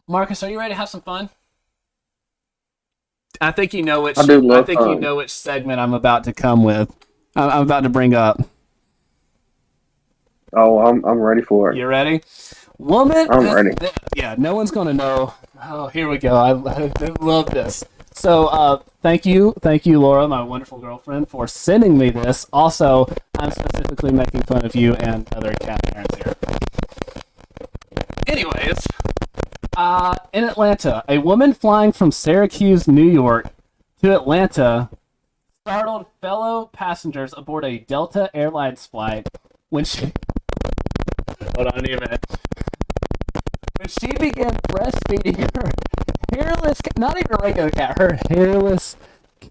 Marcus, are you ready to have some fun? I think you know which. I do I love think you fun. know which segment I'm about to come with. I'm about to bring up. Oh, I'm ready for it. You ready? Woman, I'm ready. yeah, no one's gonna know. Oh, here we go. I love this. So, thank you, Laura, my wonderful girlfriend, for sending me this. Also, I'm specifically making fun of you and other cat parents here. Anyways, in Atlanta, a woman flying from Syracuse, New York, to Atlanta startled fellow passengers aboard a Delta Airlines flight when she hold on a minute when she began breastfeeding her hairless, not even a regular cat, her hairless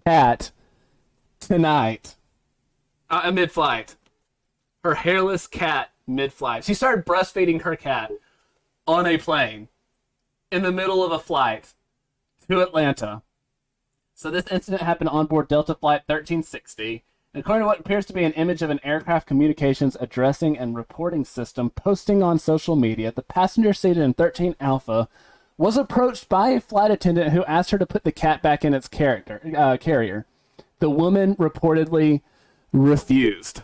cat tonight. Mid-flight, her hairless cat mid-flight. She started breastfeeding her cat on a plane in the middle of a flight to Atlanta. So this incident happened on board Delta Flight 1360. And according to what appears to be an image of an aircraft communications addressing and reporting system posting on social media, the passenger seated in 13 Alpha was approached by a flight attendant who asked her to put the cat back in its carrier. The woman reportedly refused.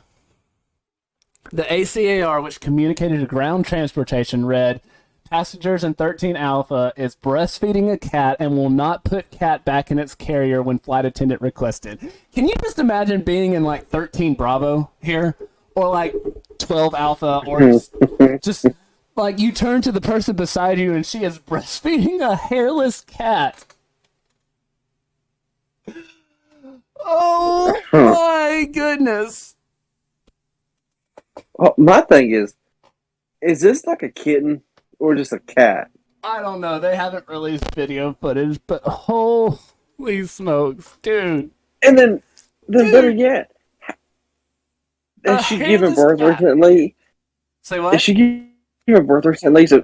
The ACAR, which communicated to ground transportation, read, passengers in 13 Alpha is breastfeeding a cat and will not put cat back in its carrier when flight attendant requested. Can you just imagine being in like 13 Bravo here? Or like 12 Alpha, or just like you turn to the person beside you and she is breastfeeding a hairless cat. Oh Huh. my goodness. Well, my thing is this like a kitten or just a cat? I don't know. They haven't released video footage, but holy smokes, dude. And then better Dude, yet, a has she given hairless birth cat. recently? Say Is what? she giving birth recently? So,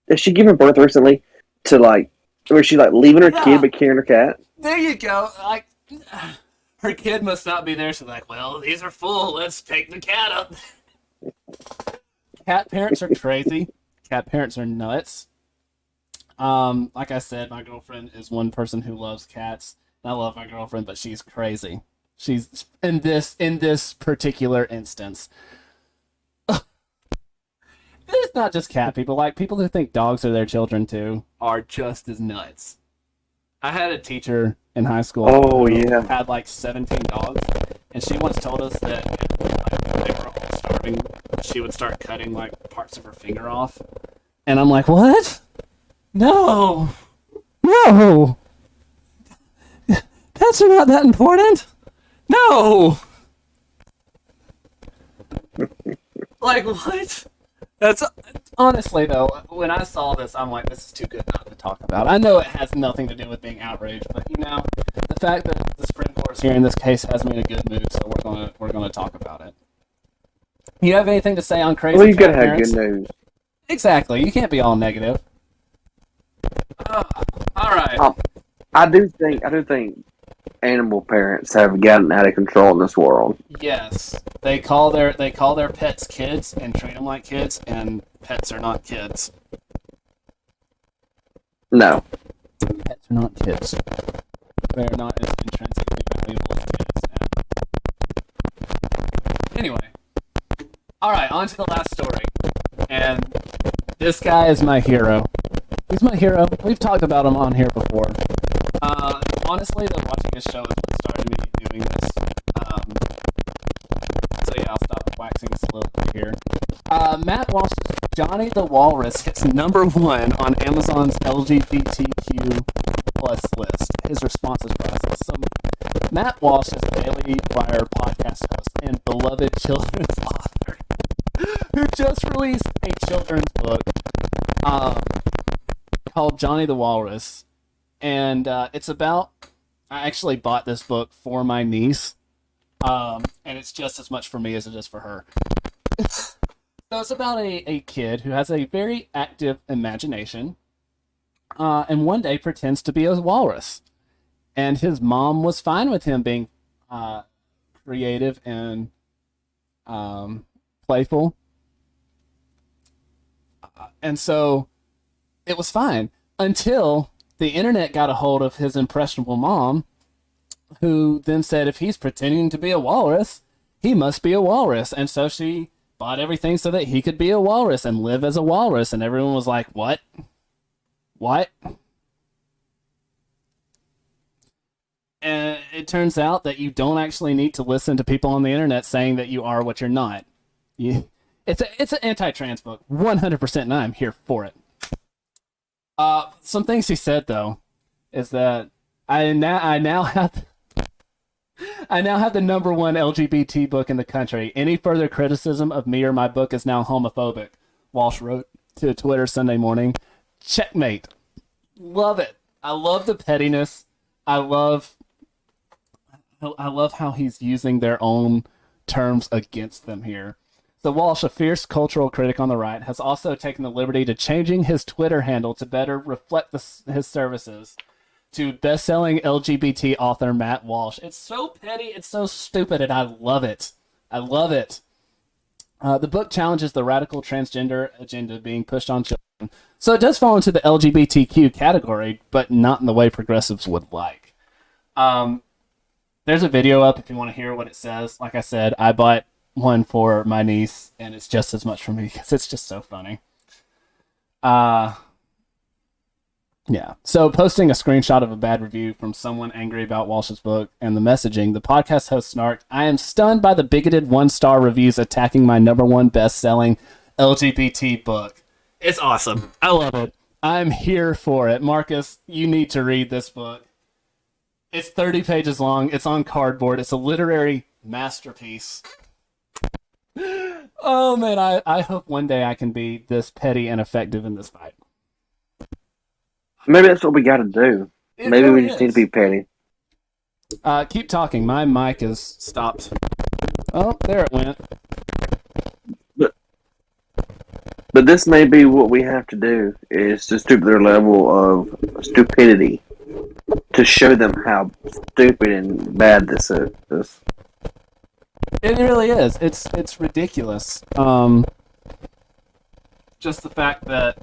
is she giving birth recently to like, or is she like leaving her kid Yeah, but carrying her cat? there you go. Like, her kid must not be there. She's like, well, these are full. Let's take the cat up. Cat parents are crazy. Cat parents are nuts. Like I said, my girlfriend is one person who loves cats. I love my girlfriend, but she's crazy. She's in this particular instance. It's not just cat people. Like people who think dogs are their children too are just as nuts. I had a teacher in high school Oh who yeah. had like 17 dogs, and she once told us that if they were all starving, she would start cutting like parts of her finger off. And I'm like, what? No, no, pets are not that important. No, like what? That's honestly though. When I saw this, I'm like, this is too good not to talk about. I know it has nothing to do with being outraged, but you know, the fact that the Supreme Court's here in this case has me in a good mood, so we're gonna talk about it. You have anything to say on Well, crazy you gotta cat have good parents? news. Exactly. You can't be all negative. Uh, all right. Um, I do think animal parents have gotten out of control in this world. Yes, they call their pets kids and treat them like kids, and pets are not kids. No, Pets are not kids. They are not as intrinsically valuable as kids. Anyway, all right, on to the last story. And this guy is my hero. He's my hero. We've talked about him on here before. Honestly, though, watching his show is what started me doing this. Um, so yeah, I'll stop waxing soliloquy here. Matt Walsh's Johnny the Walrus hits number one on Amazon's LGBTQ plus list. His response is priceless. So Matt Walsh is a Daily Wire podcast host and beloved children's author who just released a children's book um, called Johnny the Walrus, and it's about. I actually bought this book for my niece, and it's just as much for me as it is for her. So it's about a kid who has a very active imagination, and one day pretends to be a walrus. And his mom was fine with him being uh, creative and playful, and so it was fine. Until the internet got a hold of his impressionable mom, who then said if he's pretending to be a walrus, he must be a walrus. And so she bought everything so that he could be a walrus and live as a walrus. And everyone was like, what? What? And it turns out that you don't actually need to listen to people on the internet saying that you are what you're not. It's an anti-trans book, 100%, and I'm here for it. Some things he said though is that I now have the number one LGBT book in the country. Any further criticism of me or my book is now homophobic. Walsh wrote to Twitter Sunday morning. Checkmate. Love it. I love the pettiness. I love how he's using their own terms against them here. So Walsh, a fierce cultural critic on the right, has also taken the liberty to changing his Twitter handle to better reflect his services to best-selling LGBT author Matt Walsh. It's so petty, it's so stupid, and I love it. I love it. The book challenges the radical transgender agenda being pushed on children. So it does fall into the LGBTQ category, but not in the way progressives would like. There's a video up if you want to hear what it says. Like I said, I bought one for my niece, and it's just as much for me because it's just so funny. Yeah. So posting a screenshot of a bad review from someone angry about Walsh's book and the messaging, the podcast host snarked, "I am stunned by the bigoted 1-star reviews attacking my number one best-selling LGBT book." It's awesome. I love it. I'm here for it. Marcus, you need to read this book. It's 30 pages long. It's on cardboard. It's a literary masterpiece. Oh, man, I hope one day I can be this petty and effective in this fight. Maybe that's what we got to do. Maybe really we just need to be petty. Keep talking. My mic is stopped. Oh, there it went. But this may be what we have to do, is to stoop their level of stupidity to show them how stupid and bad this is. It really is. It's ridiculous. Just the fact that,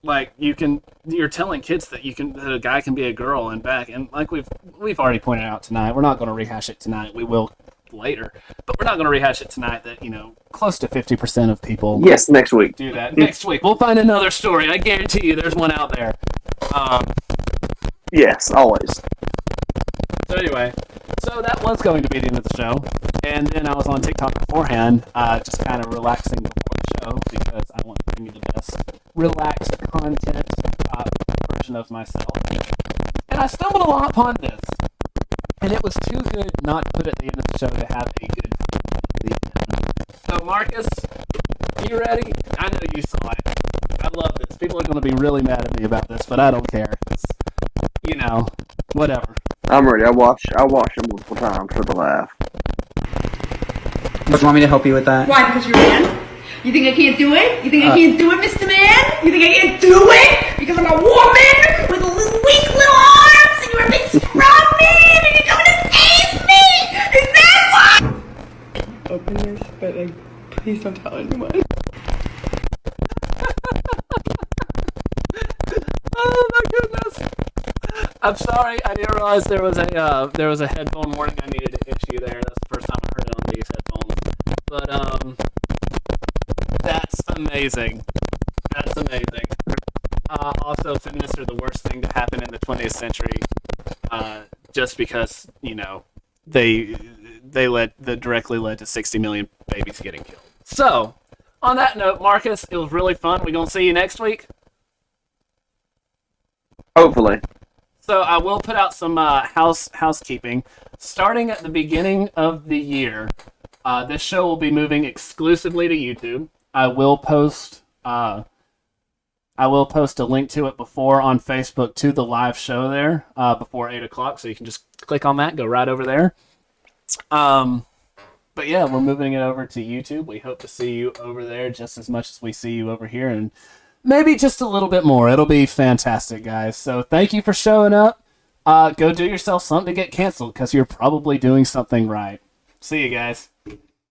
like, you're telling kids that that a guy can be a girl and back, and like we've already pointed out tonight, we're not going to rehash it tonight. We will later, but we're not going to rehash it tonight. That close to 50% of people. Yes, next week. Do that next week. We'll find another story. I guarantee you, there's one out there. Yes, always. So anyway, that was going to be the end of the show, and then I was on TikTok beforehand, just kind of relaxing before the show because I want to bring you the best relaxed content version of myself. And I stumbled upon this, and it was too good not to put at the end of the show to have a good. So Marcus, you ready? I know you saw it. I love this. People are going to be really mad at me about this, but I don't care. Whatever. I'm ready. I watched it multiple times for the laugh. Do you want me to help you with that? Why? Because you're a man? You think I can't do it? You think I can't do it, Mr. Man? You think I can't do it? Because I'm a woman with weak little arms and you're a big strong man and you're coming to save me? Is that why? Open this, but please don't tell anyone. Oh my goodness! I'm sorry, I didn't realize there was a headphone warning I needed to issue there. That's the first time I heard it on these headphones. But that's amazing. That's amazing. Also, feminists are the worst thing to happen in the 20th century. Just because they directly led to 60 million babies getting killed. So, on that note, Marcus, it was really fun. We gonna see you next week. Hopefully. So I will put out some housekeeping. Starting at the beginning of the year, this show will be moving exclusively to YouTube. I will post a link to it before on Facebook to the live show there before 8 o'clock, so you can just click on that, go right over there. But yeah, we're moving it over to YouTube. We hope to see you over there just as much as we see you over here, and maybe just a little bit more. It'll be fantastic, guys. So thank you for showing up. Go do yourself something to get canceled, because you're probably doing something right. See you guys.